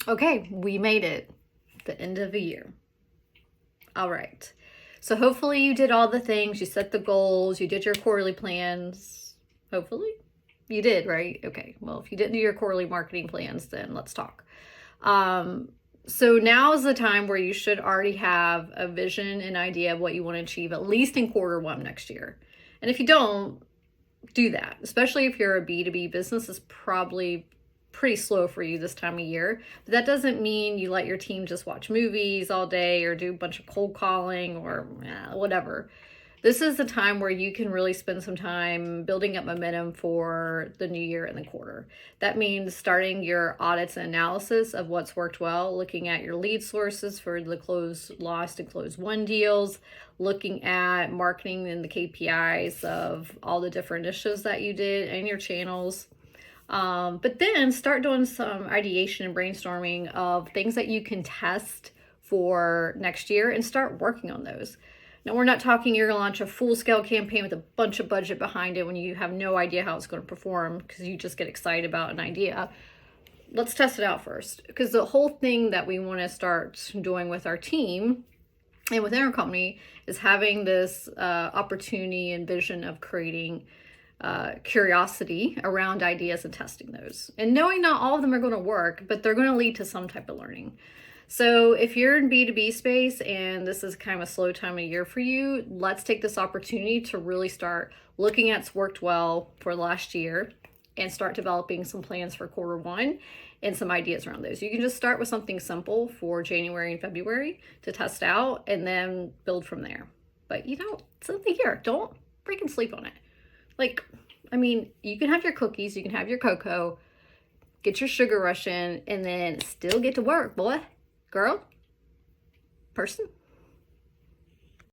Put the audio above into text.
Okay, we made it. The end of the year. All right. So hopefully you did all the things, you set the goals, you did your quarterly plans. Hopefully you did, right? Okay. Well, if you didn't do your quarterly marketing plans, then let's talk. So now is the time where you should already have a vision and idea of what you want to achieve, at least in quarter one next year. And if you don't, do that, especially if you're a B2B business, is probably pretty slow for you this time of year. But that doesn't mean you let your team just watch movies all day or do a bunch of cold calling or whatever. This is the time where you can really spend some time building up momentum for the new year and the quarter. That means starting your audits and analysis of what's worked well, looking at your lead sources for the close lost and close won deals, looking at marketing and the KPIs of all the different initiatives that you did and your channels. But then start doing some ideation and brainstorming of things that you can test for next year and start working on those. Now, we're not talking you're going to launch a full-scale campaign with a bunch of budget behind it when you have no idea how it's going to perform because you just get excited about an idea. Let's test it out first, because the whole thing that we want to start doing with our team and within our company is having this opportunity and vision of creating curiosity around ideas and testing those. And knowing not all of them are going to work, but they're going to lead to some type of learning. So if you're in B2B space and this is kind of a slow time of year for you, let's take this opportunity to really start looking at what's worked well for last year and start developing some plans for quarter one and some ideas around those. You can just start with something simple for January and February to test out and then build from there. But it's in the year. Don't freaking sleep on it. You can have your cookies, you can have your cocoa, get your sugar rush in, and then still get to work, boy, girl, person.